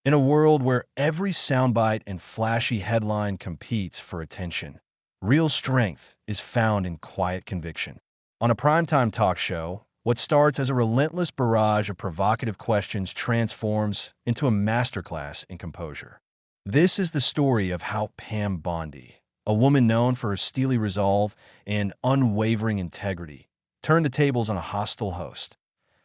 In a world where every soundbite and flashy headline competes for attention, real strength is found in quiet conviction. On a primetime talk show, what starts as a relentless barrage of provocative questions transforms into a masterclass in composure. This is the story of how Pam Bondi, a woman known for her steely resolve and unwavering integrity, turned the tables on a hostile host,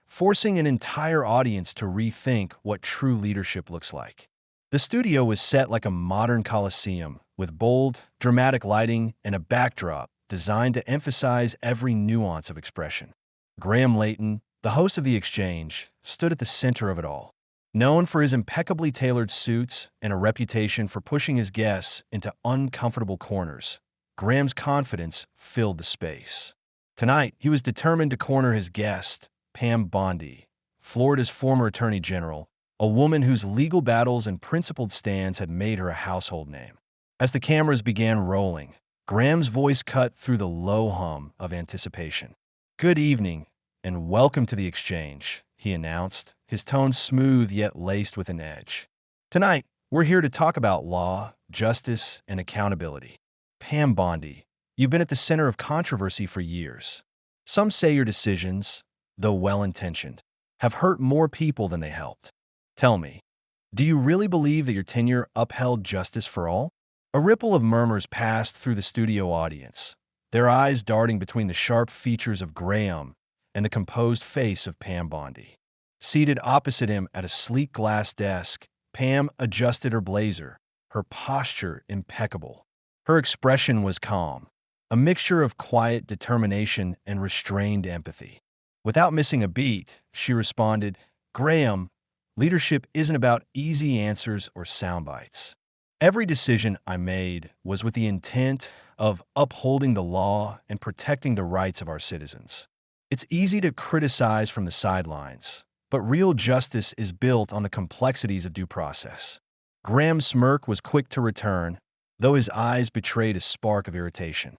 forcing an entire audience to rethink what true leadership looks like. The studio was set like a modern coliseum, with bold, dramatic lighting and a backdrop designed to emphasize every nuance of expression. Graham Leighton, the host of The Exchange, stood at the center of it all. Known for his impeccably tailored suits and a reputation for pushing his guests into uncomfortable corners, Graham's confidence filled the space. Tonight, he was determined to corner his guest, Pam Bondi, Florida's former Attorney General, a woman whose legal battles and principled stands had made her a household name. As the cameras began rolling, Graham's voice cut through the low hum of anticipation. "Good evening, and welcome to The Exchange," he announced, his tone smooth yet laced with an edge. "Tonight, we're here to talk about law, justice, and accountability. Pam Bondi, you've been at the center of controversy for years. Some say your decisions, though well-intentioned, have hurt more people than they helped. Tell me, do you really believe that your tenure upheld justice for all?" A ripple of murmurs passed through the studio audience, their eyes darting between the sharp features of Graham and the composed face of Pam Bondi. Seated opposite him at a sleek glass desk, Pam adjusted her blazer, her posture impeccable. Her expression was calm, a mixture of quiet determination and restrained empathy. Without missing a beat, she responded, "Graham, leadership isn't about easy answers or soundbites. Every decision I made was with the intent of upholding the law and protecting the rights of our citizens. It's easy to criticize from the sidelines, but real justice is built on the complexities of due process." Graham's smirk was quick to return, though his eyes betrayed a spark of irritation.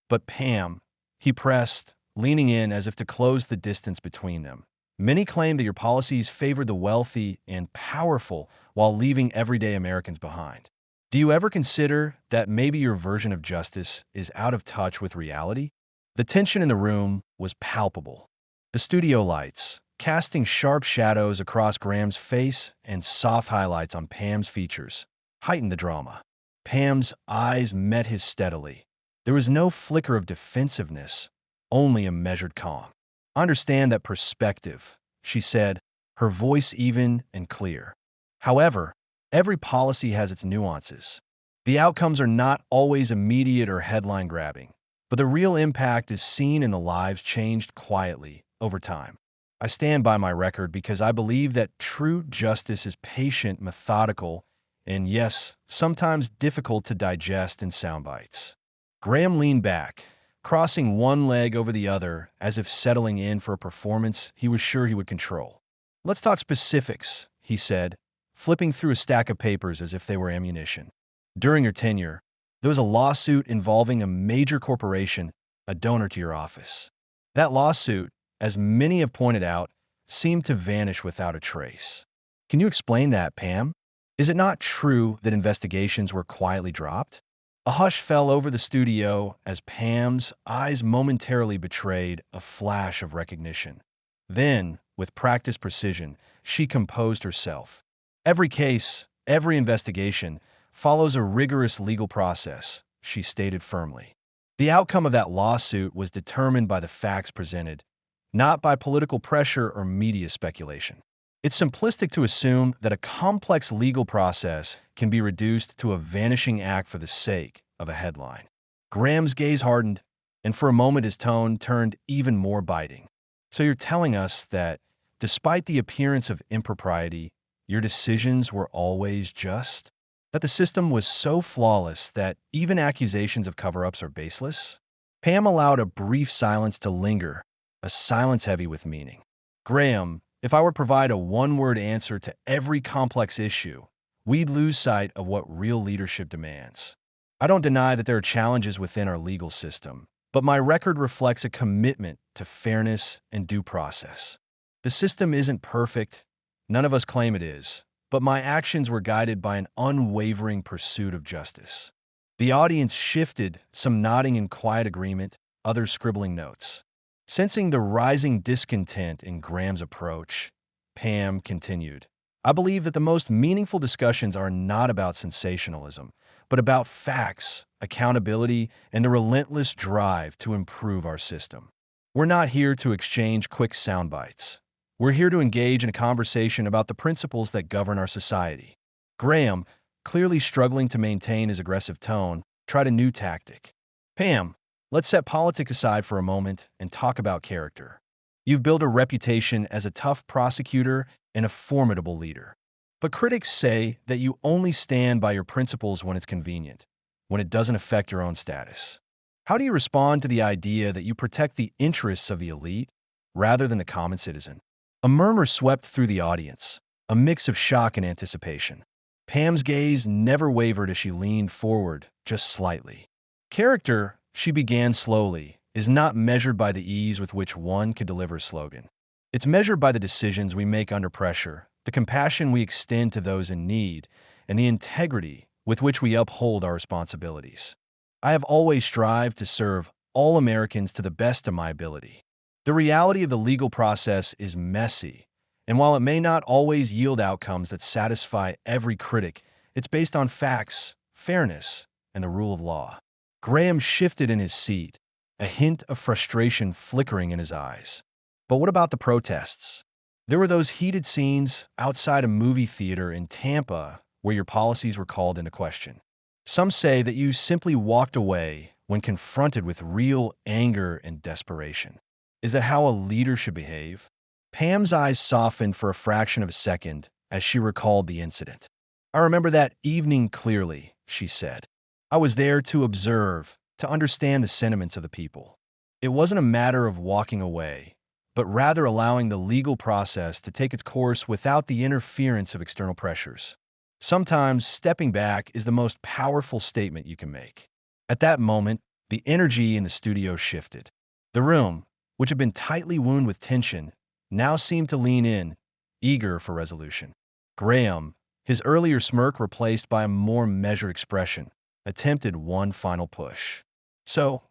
"But Pam," he pressed, leaning in as if to close the distance between them, "many claim that your policies favored the wealthy and powerful while leaving everyday Americans behind. Do you ever consider that maybe your version of justice is out of touch with reality?" The tension in the room was palpable. The studio lights, casting sharp shadows across Graham's face and soft highlights on Pam's features, heightened the drama. Pam's eyes met his steadily. There was no flicker of defensiveness, only a measured calm. "I understand that perspective," she said, her voice even and clear. "However, every policy has its nuances. The outcomes are not always immediate or headline-grabbing, but the real impact is seen in the lives changed quietly over time. I stand by my record because I believe that true justice is patient, methodical, and yes, sometimes difficult to digest in soundbites." Graham leaned back, crossing one leg over the other as if settling in for a performance he was sure he would control. "Let's talk specifics," he said, flipping through a stack of papers as if they were ammunition. "During your tenure, there was a lawsuit involving a major corporation, a donor to your office. That lawsuit, as many have pointed out, seemed to vanish without a trace. Can you explain that, Pam? Is it not true that investigations were quietly dropped?" A hush fell over the studio as Pam's eyes momentarily betrayed a flash of recognition. Then, with practiced precision, she composed herself. "Every case, every investigation, follows a rigorous legal process," she stated firmly. "The outcome of that lawsuit was determined by the facts presented, not by political pressure or media speculation. It's simplistic to assume that a complex legal process can be reduced to a vanishing act for the sake of a headline." Graham's gaze hardened, and for a moment his tone turned even more biting. "So you're telling us that, despite the appearance of impropriety, your decisions were always just? That the system was so flawless that even accusations of cover-ups are baseless?" Pam allowed a brief silence to linger, a silence heavy with meaning. "Graham, if I were to provide a one-word answer to every complex issue, we'd lose sight of what real leadership demands. I don't deny that there are challenges within our legal system, but my record reflects a commitment to fairness and due process. The system isn't perfect, none of us claim it is, but my actions were guided by an unwavering pursuit of justice. The audience shifted, some nodding in quiet agreement, others scribbling notes. Sensing the rising discontent in Graham's approach, Pam continued, I believe that the most meaningful discussions are not about sensationalism, but about facts, accountability, and the relentless drive to improve our system. We're not here to exchange quick soundbites. We're here to engage in a conversation about the principles that govern our society. Graham, clearly struggling to maintain his aggressive tone, tried a new tactic. Pam, let's set politics aside for a moment and talk about character. You've built a reputation as a tough prosecutor and a formidable leader. But critics say that you only stand by your principles when it's convenient, when it doesn't affect your own status. How do you respond to the idea that you protect the interests of the elite rather than the common citizen? A murmur swept through the audience, a mix of shock and anticipation. Pam's gaze never wavered as she leaned forward, just slightly. Character, she began slowly, is not measured by the ease with which one could deliver a slogan. It's measured by the decisions we make under pressure, the compassion we extend to those in need, and the integrity with which we uphold our responsibilities. I have always strived to serve all Americans to the best of my ability. The reality of the legal process is messy, and while it may not always yield outcomes that satisfy every critic, it's based on facts, fairness, and the rule of law. Graham shifted in his seat, a hint of frustration flickering in his eyes. But what about the protests? There were those heated scenes outside a movie theater in Tampa where your policies were called into question. Some say that you simply walked away when confronted with real anger and desperation. Is that how a leader should behave? Pam's eyes softened for a fraction of a second as she recalled the incident. I remember that evening clearly, she said. I was there to observe, to understand the sentiments of the people. It wasn't a matter of walking away, but rather allowing the legal process to take its course without the interference of external pressures. Sometimes stepping back is the most powerful statement you can make. At that moment, the energy in the studio shifted. The room, which had been tightly wound with tension, now seemed to lean in, eager for resolution. Graham, his earlier smirk replaced by a more measured expression, attempted one final push. So,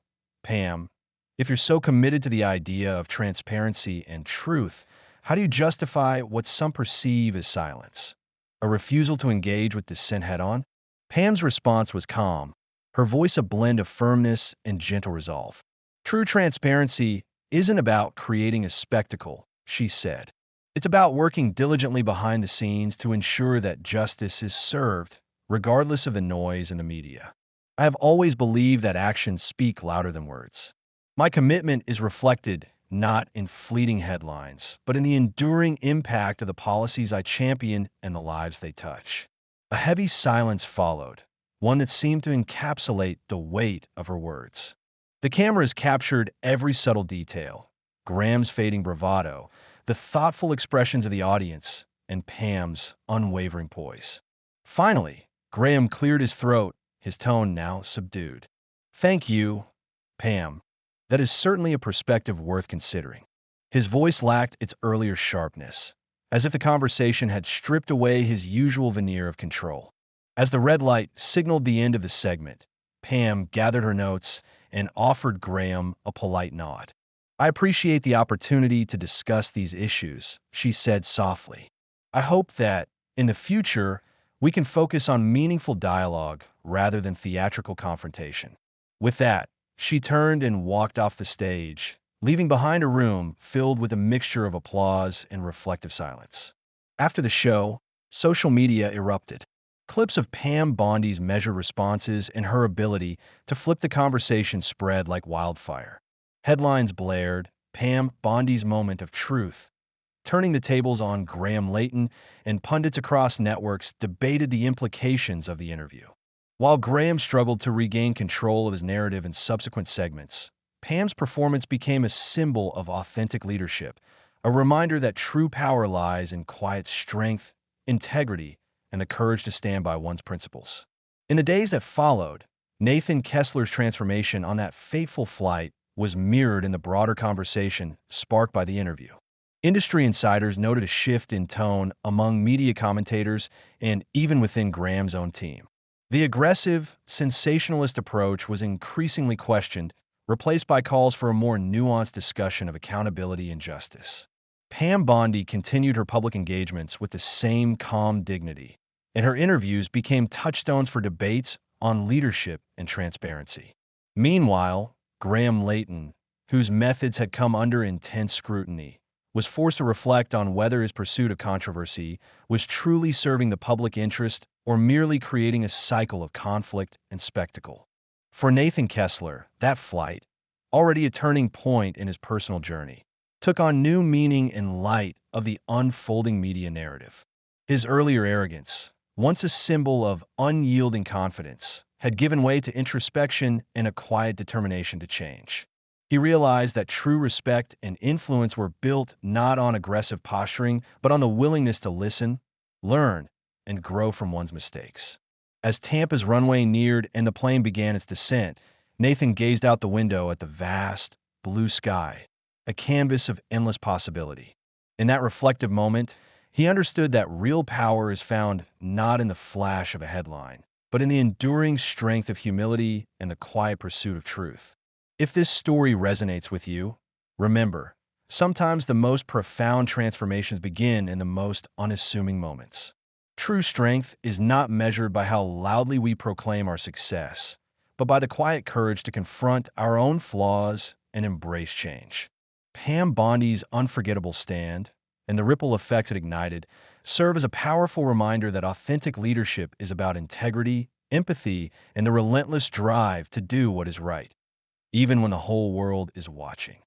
Pam, if you're so committed to the idea of transparency and truth, how do you justify what some perceive as silence? A refusal to engage with dissent head-on? Pam's response was calm, her voice a blend of firmness and gentle resolve. True transparency isn't about creating a spectacle, she said. It's about working diligently behind the scenes to ensure that justice is served, regardless of the noise in the media. I have always believed that actions speak louder than words. My commitment is reflected not in fleeting headlines, but in the enduring impact of the policies I champion and the lives they touch. A heavy silence followed, one that seemed to encapsulate the weight of her words. The cameras captured every subtle detail, Graham's fading bravado, the thoughtful expressions of the audience, and Pam's unwavering poise. Finally, Graham cleared his throat, his tone now subdued. Thank you, Pam. That is certainly a perspective worth considering. His voice lacked its earlier sharpness, as if the conversation had stripped away his usual veneer of control. As the red light signaled the end of the segment, Pam gathered her notes and offered Graham a polite nod. I appreciate the opportunity to discuss these issues, she said softly. I hope that, in the future, we can focus on meaningful dialogue rather than theatrical confrontation. With that, she turned and walked off the stage, leaving behind a room filled with a mixture of applause and reflective silence. After the show, social media erupted. Clips of Pam Bondi's measured responses and her ability to flip the conversation spread like wildfire. Headlines blared, Pam Bondi's moment of truth, turning the tables on Graham Leighton, and pundits across networks debated the implications of the interview. While Graham struggled to regain control of his narrative in subsequent segments, Pam's performance became a symbol of authentic leadership, a reminder that true power lies in quiet strength, integrity, and the courage to stand by one's principles. In the days that followed, Nathan Kessler's transformation on that fateful flight was mirrored in the broader conversation sparked by the interview. Industry insiders noted a shift in tone among media commentators and even within Graham's own team. The aggressive, sensationalist approach was increasingly questioned, replaced by calls for a more nuanced discussion of accountability and justice. Pam Bondi continued her public engagements with the same calm dignity, and her interviews became touchstones for debates on leadership and transparency. Meanwhile, Graham Leighton, whose methods had come under intense scrutiny, was forced to reflect on whether his pursuit of controversy was truly serving the public interest or merely creating a cycle of conflict and spectacle. For Nathan Kessler, that flight, already a turning point in his personal journey, took on new meaning in light of the unfolding media narrative. His earlier arrogance, once a symbol of unyielding confidence, had given way to introspection and a quiet determination to change. He realized that true respect and influence were built not on aggressive posturing, but on the willingness to listen, learn, and grow from one's mistakes. As Tampa's runway neared and the plane began its descent, Nathan gazed out the window at the vast, blue sky, a canvas of endless possibility. In that reflective moment, he understood that real power is found not in the flash of a headline, but in the enduring strength of humility and the quiet pursuit of truth. If this story resonates with you, remember, sometimes the most profound transformations begin in the most unassuming moments. True strength is not measured by how loudly we proclaim our success, but by the quiet courage to confront our own flaws and embrace change. Pam Bondi's unforgettable stand and the ripple effects it ignited serve as a powerful reminder that authentic leadership is about integrity, empathy, and the relentless drive to do what is right, even when the whole world is watching.